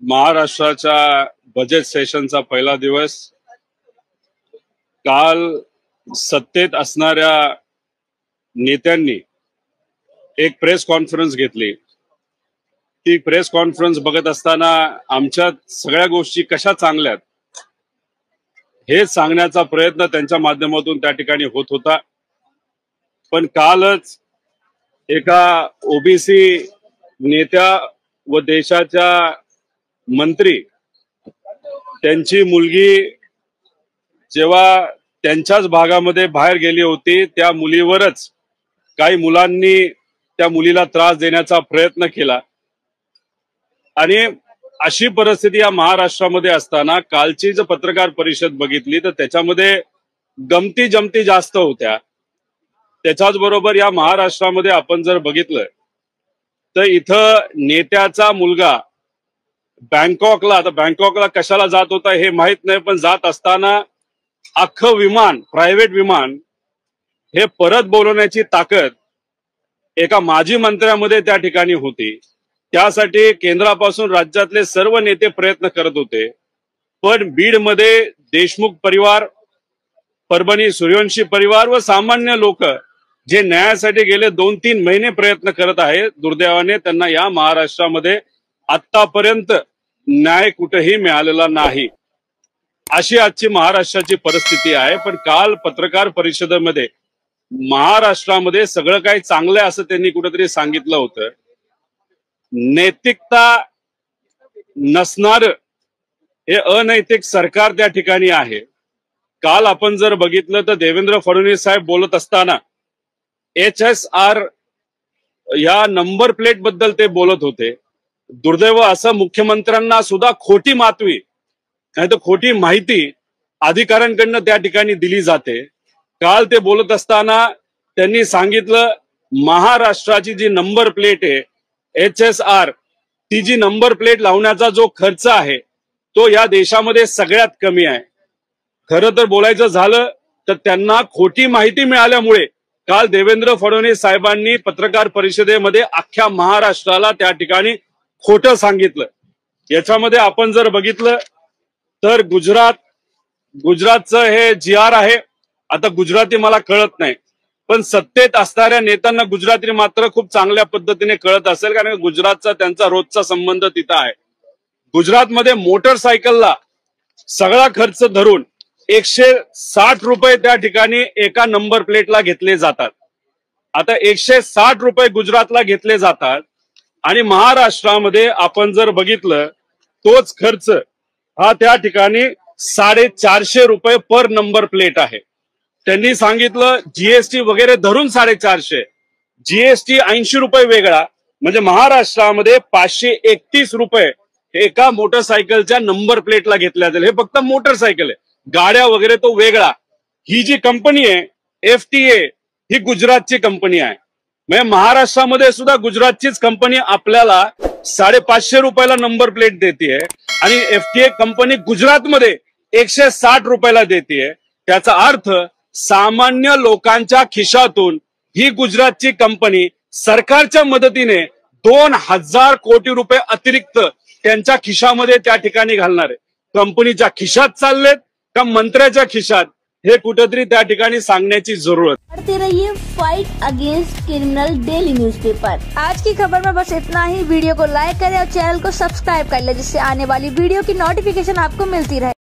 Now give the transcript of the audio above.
महाराष्ट्राच्या बजेट सेशनचा पहिला दिवस काल सत्तेत असणाऱ्या नेत्यांनी एक प्रेस कॉन्फरन्स घेतली। ती प्रेस कॉन्फरन्स बघत असताना आमच्या सगळ्या गोष्टी कशा चांगल्या हे सांगण्याचा प्रयत्न त्यांच्या माध्यमातून त्या ठिकाणी होत होता। पण कालच एका ओबीसी नेत्या व देशाच्या मंत्री त्यांची मुलगी जेव्हा त्यांच्याच भागामध्ये बाहेर गेली होती, त्या मुलीवरच काही मुलांनी त्या मुलीला त्रास देण्याचा प्रयत्न केला आणि अशी परिस्थिती या महाराष्ट्रामध्ये असताना कालची जर पत्रकार परिषद बघितली तर त्याच्यामध्ये गमती जमती जास्त होत्या। त्याच्याच बरोबर या महाराष्ट्रामध्ये आपण जर बघितलं तर इथं नेत्याचा मुलगा बँकॉकला, आता बँकॉकला कशाला जात होता हे माहित नाही, पण जात असताना अख्खं विमान, प्रायव्हेट विमान हे परत बोलवण्याची ताकद एका माजी मंत्र्यामध्ये त्या ठिकाणी होती। त्यासाठी केंद्रापासून राज्यातले सर्व नेते प्रयत्न करत होते, पण बीडमध्ये देशमुख परिवार, परभणी सूर्यवंशी परिवार व सामान्य लोक जे न्यायासाठी गेले 2-3 महिने प्रयत्न करत आहेत, दुर्दैवाने त्यांना या महाराष्ट्रामध्ये आतापर्यंत न्याय कुठेही मिळालेला नाही। अशी आजची महाराष्ट्राची परिस्थिती आहे। पण काल पत्रकार परिषदेमध्ये महाराष्ट्रामध्ये सगळं काही चांगलं आहे असं त्यांनी कुठेतरी सांगितलं होतं। नैतिकता नसणार हे अनैतिक सरकार त्या ठिकाणी आहे। काल आपण जर बघितलं तर देवेंद्र फडणवीस साहेब बोलत असताना HSR या नंबर प्लेट बद्दल ते बोलत होते। दुर्दैव असं मुख्यमंत्र्यांना सुद्धा खोटी मातवी नाही तर खोटी माहिती अधिकाऱ्यांकडनं त्या ठिकाणी दिली जाते। काल ते बोलत असताना त्यांनी सांगितलं महाराष्ट्राची जी नंबर प्लेट आहे HSR, ती जी नंबर प्लेट लावण्याचा जो खर्च आहे तो या देशामध्ये सगळ्यात कमी आहे। खरं तर बोलायचं झालं तर त्यांना खोटी माहिती मिळाल्यामुळे काल देवेंद्र फडणवीस साहेबांनी पत्रकार परिषदेमध्ये अख्ख्या महाराष्ट्राला त्या ठिकाणी खोटं सांगितलं। याच्यामध्ये आपण जर बघितलं तर गुजरातचं हे GR आहे। आता गुजराती मला कळत नाही, पण सत्तेत असणाऱ्या नेत्यांना गुजराती मात्र खूप चांगल्या पद्धतीने कळत असेल, कारण गुजरातचा त्यांचा रोजचा संबंध तिथं आहे। गुजरातमध्ये मोटरसायकलला सगळा खर्च धरून 160 रुपये त्या ठिकाणी एका नंबर प्लेटला घेतले जातात। आता 160 रुपये गुजरातला घेतले जातात आणि महाराष्ट्रामध्ये आपण जर बघितलं तोच खर्च हा त्या ठिकाणी 450 रुपये पर नंबर प्लेट आहे। त्यांनी सांगितलं GST वगैरे धरून 450, GST 80 रुपये वेगळा, म्हणजे महाराष्ट्रामध्ये 531 रुपये एका मोटरसायकलच्या नंबर प्लेटला घेतल्या जाईल। हे फक्त मोटरसायकल आहे, गाड्या वगैरे तो वेगळा। ही जी कंपनी आहे FTA ही गुजरातची कंपनी आहे, म्हणजे महाराष्ट्रामध्ये सुद्धा गुजरातचीच कंपनी आपल्याला 550 रुपयाला नंबर प्लेट देते आणि FTA कंपनी गुजरातमध्ये 160 रुपयाला देते। त्याचा अर्थ सामान्य लोकांच्या खिशातून ही गुजरातची कंपनी सरकारच्या मदतीने 2000 कोटी रुपये अतिरिक्त त्यांच्या खिशामध्ये त्या ठिकाणी घालणार आहे। कंपनीच्या खिशात चाललेत का मंत्र्याच्या खिशात, हे कुठेतरी त्या ठिकाणी सांगण्याची जरूरत। पढ़ते रहिए fight against criminal daily newspaper. आज की खबर में बस इतना ही। वीडियो को लाइक करें और चैनल को सब्सक्राइब कर ले, जिससे आने वाली वीडियो की नोटिफिकेशन आपको मिलती रहे।